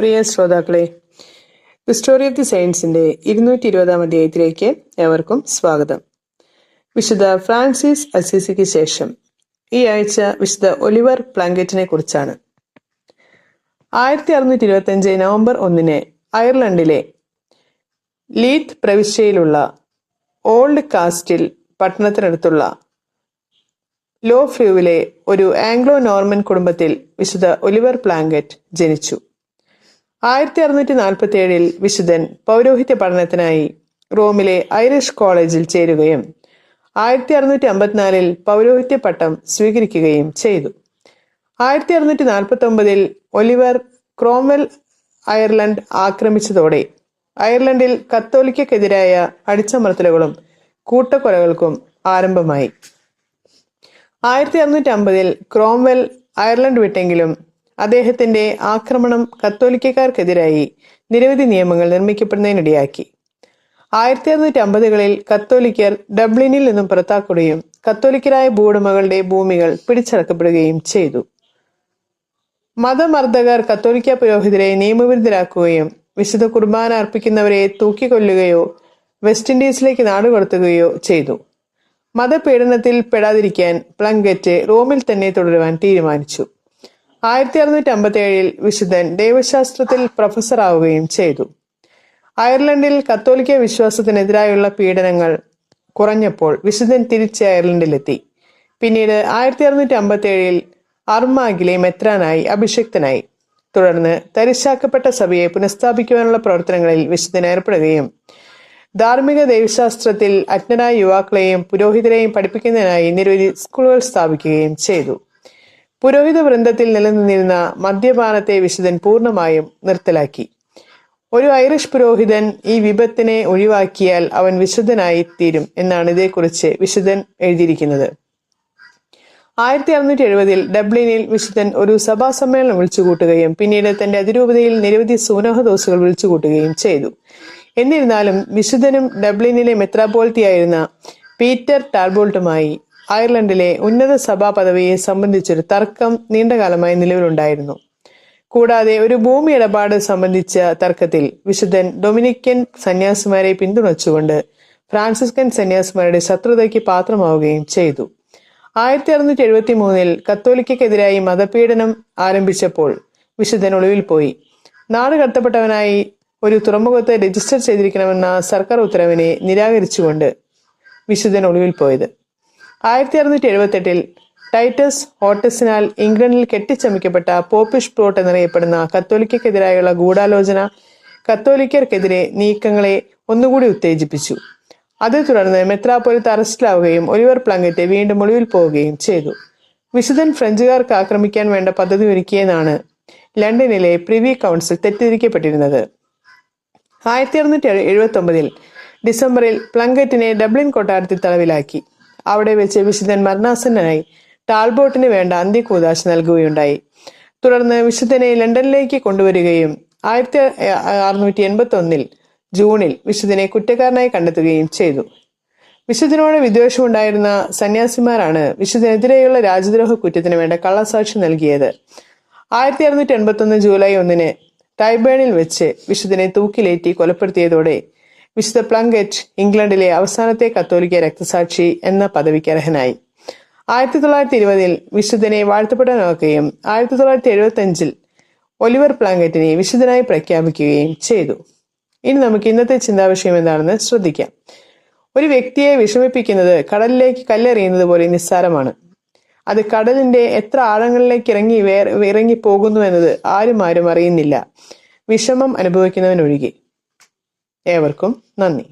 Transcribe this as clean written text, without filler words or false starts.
പ്രിയ ശ്രോതാക്കളെ, history of the സയൻസിന്റെ 220-ാം അധ്യായത്തിലേക്ക് ഏവർക്കും സ്വാഗതം. വിശുദ്ധ ഫ്രാൻസിസ് അസീസിക്ക് ശേഷം ഈ ആഴ്ച വിശുദ്ധ ഒലിവർ പ്ലാങ്കറ്റിനെ കുറിച്ചാണ്. 1625 നവംബർ 1 അയർലൻഡിലെ ലീത്ത് പ്രവിശ്യയിലുള്ള ഓൾഡ് കാസ്റ്റിൽ പട്ടണത്തിനടുത്തുള്ള ലോഫ്രൂവിലെ ഒരു ആംഗ്ലോ നോർമൻ കുടുംബത്തിൽ വിശുദ്ധ ഒലിവർ പ്ലാങ്കറ്റ് ജനിച്ചു. 1647 വിശുദ്ധൻ പൗരോഹിത്യ പഠനത്തിനായി റോമിലെ ഐറിഷ് കോളേജിൽ ചേരുകയും 1654 പൗരോഹിത്യ പട്ടം സ്വീകരിക്കുകയും ചെയ്തു. 1649 ഒലിവർ ക്രോംവെൽ അയർലൻഡ് ആക്രമിച്ചതോടെ അയർലൻഡിൽ കത്തോലിക്കക്കെതിരായ അടിച്ചമർത്തലുകളും കൂട്ടക്കൊലകൾക്കും ആരംഭമായി. 1650 ക്രോംവെൽ അയർലൻഡ് വിട്ടെങ്കിലും അദ്ദേഹത്തിന്റെ ആക്രമണം കത്തോലിക്കക്കാർക്കെതിരായി നിരവധി നിയമങ്ങൾ നിർമ്മിക്കപ്പെടുന്നതിനിടയാക്കി. 1650കളിൽ കത്തോലിക്കർ ഡബ്ലിനിൽ നിന്നും പുറത്താക്കുകയും കത്തോലിക്കരായ ഭൂവുടമകളുടെ ഭൂമികൾ പിടിച്ചടക്കപ്പെടുകയും ചെയ്തു. മതമർദ്ദകർ കത്തോലിക്ക പുരോഹിതരെ നിയമവിരുദ്ധരാക്കുകയും വിശുദ്ധ കുർബാന അർപ്പിക്കുന്നവരെ തൂക്കിക്കൊല്ലുകയോ വെസ്റ്റ് ഇൻഡീസിലേക്ക് നാടുകടത്തുകയോ ചെയ്തു. മതപീഡനത്തിൽ പെടാതിരിക്കാൻ പ്ലങ്കറ്റ് റോമിൽ തന്നെ തുടരുവാൻ തീരുമാനിച്ചു. 1657 വിശുദ്ധൻ ദൈവശാസ്ത്രത്തിൽ പ്രൊഫസറാവുകയും ചെയ്തു. അയർലൻഡിൽ കത്തോലിക്ക വിശ്വാസത്തിനെതിരായുള്ള പീഡനങ്ങൾ കുറഞ്ഞപ്പോൾ വിശുദ്ധൻ തിരിച്ച് അയർലൻഡിലെത്തി. പിന്നീട് 1657 അർമാഗിലെ മെത്രാനായി അഭിഷിക്തനായി. തുടർന്ന് തരിശാക്കപ്പെട്ട സഭയെ പുനഃസ്ഥാപിക്കുവാനുള്ള പ്രവർത്തനങ്ങളിൽ വിശുദ്ധൻ ഏർപ്പെടുകയും ധാർമ്മിക ദൈവശാസ്ത്രത്തിൽ അജ്ഞരായ യുവാക്കളെയും പുരോഹിതരെയും പഠിപ്പിക്കുന്നതിനായി നിരവധി സ്കൂളുകൾ സ്ഥാപിക്കുകയും ചെയ്തു. പുരോഹിത വൃന്ദത്തിൽ നിലനിന്നിരുന്ന മദ്യപാനത്തെ വിശുദ്ധൻ പൂർണ്ണമായും നിർത്തലാക്കി. ഒരു ഐറിഷ് പുരോഹിതൻ ഈ വിപത്തിനെ ഒഴിവാക്കിയാൽ അവൻ വിശുദ്ധനായി തീരും എന്നാണ് ഇതേക്കുറിച്ച് വിശുദ്ധൻ എഴുതിയിരിക്കുന്നത്. 1670 ഡബ്ലിനിൽ വിശുദ്ധൻ ഒരു സഭാ സമ്മേളനം വിളിച്ചുകൂട്ടുകയും പിന്നീട് തന്റെ അതിരൂപതയിൽ നിരവധി സൂനഹദോസുകൾ വിളിച്ചുകൂട്ടുകയും ചെയ്തു. എന്നിരുന്നാലും വിശുദ്ധനും ഡബ്ലിനിലെ മെത്രാപ്പോളിത്തയായിരുന്ന പീറ്റർ ടാൽബോൾട്ടുമായി അയർലൻഡിലെ ഉന്നത സഭാ പദവിയെ സംബന്ധിച്ചൊരു തർക്കം നീണ്ടകാലമായി നിലവിലുണ്ടായിരുന്നു. കൂടാതെ ഒരു ഭൂമി ഇടപാട് സംബന്ധിച്ച തർക്കത്തിൽ വിശുദ്ധൻ ഡൊമിനിക്കൻ സന്യാസിമാരെ പിന്തുണച്ചുകൊണ്ട് ഫ്രാൻസിസ്കൻ സന്യാസിമാരുടെ ശത്രുതയ്ക്ക് പാത്രമാവുകയും ചെയ്തു. 1673 കത്തോലിക്കക്കെതിരായി മതപീഡനം ആരംഭിച്ചപ്പോൾ വിശുദ്ധൻ ഒളിവിൽ പോയി. നാട് കടത്തപ്പെട്ടവനായി ഒരു തുറമുഖത്ത് രജിസ്റ്റർ ചെയ്തിരിക്കണമെന്ന സർക്കാർ ഉത്തരവിനെ നിരാകരിച്ചുകൊണ്ട് വിശുദ്ധൻ ഒളിവിൽ പോയത്. 1678 ടൈറ്റസ് ഓട്ടസിനാൽ ഇംഗ്ലണ്ടിൽ കെട്ടിച്ചമയ്ക്കപ്പെട്ട പോപ്പിഷ് പ്ലോട്ട് എന്നറിയപ്പെടുന്ന കത്തോലിക്കക്കെതിരായുള്ള ഗൂഢാലോചന കത്തോലിക്കർക്കെതിരെ നീക്കങ്ങളെ ഒന്നുകൂടി ഉത്തേജിപ്പിച്ചു. അതേ തുടർന്ന് മെത്രാപ്പൊലിത്ത അറസ്റ്റിലാവുകയും ഒലിവർ പ്ലങ്കറ്റ് വീണ്ടും ഒളിവിൽ പോവുകയും ചെയ്തു. വിശുദ്ധൻ ഫ്രഞ്ചുകാർക്ക് ആക്രമിക്കാൻ വേണ്ട പദ്ധതി ഒരുക്കിയെന്നാണ് ലണ്ടനിലെ പ്രിവി കൗൺസിൽ തെറ്റിദ്ധരിക്കപ്പെട്ടിരുന്നത്. 1679 ഡിസംബറിൽ പ്ലങ്കറ്റിനെ ഡബ്ലിൻ കൊട്ടാരത്തിൽ തടവിലാക്കി. അവിടെ വെച്ച് വിശുദ്ധൻ മരണാസന്നനായി ടാൽബോട്ടിന് വേണ്ട അന്ത്യകൂദാശ നൽകുകയുണ്ടായി. തുടർന്ന് വിശുദ്ധനെ ലണ്ടനിലേക്ക് കൊണ്ടുവരികയും 1681 ജൂണിൽ വിശുദ്ധനെ കുറ്റക്കാരനായി കണ്ടെത്തുകയും ചെയ്തു. വിശുദ്ധനോട് വിദ്വേഷമുണ്ടായിരുന്ന സന്യാസിമാരാണ് വിശുദ്ധനെതിരെയുള്ള രാജ്യദ്രോഹ കുറ്റത്തിന് വേണ്ട കള്ളസാക്ഷി നൽകിയത്. 1681 ജൂലൈ 1 ടൈബേണിൽ വെച്ച് വിശുദ്ധനെ തൂക്കിലേറ്റി കൊലപ്പെടുത്തിയതോടെ വിശുദ്ധ പ്ലങ്കറ്റ് ഇംഗ്ലണ്ടിലെ അവസാനത്തെ കത്തോലിക്ക രക്തസാക്ഷി എന്ന പദവിക്ക് അർഹനായി. 1920 വിശുദ്ധനെ വാഴ്ത്തപ്പെടാനാക്കുകയും 1975 ഒലിവർ പ്ലാങ്കറ്റിനെ വിശുദ്ധനായി പ്രഖ്യാപിക്കുകയും ചെയ്തു. ഇനി നമുക്ക് ഇന്നത്തെ ചിന്താവിഷയം എന്താണെന്ന് ശ്രദ്ധിക്കാം. ഒരു വ്യക്തിയെ വിഷമിപ്പിക്കുന്നത് കടലിലേക്ക് കല്ലെറിയുന്നത് പോലെ നിസ്സാരമാണ്. അത് കടലിന്റെ എത്ര ആഴങ്ങളിലേക്ക് ഇറങ്ങി പോകുന്നു എന്നത് ആരും അറിയുന്നില്ല, വിഷമം അനുഭവിക്കുന്നവനൊഴികെ. ഏവർക്കും നന്ദി.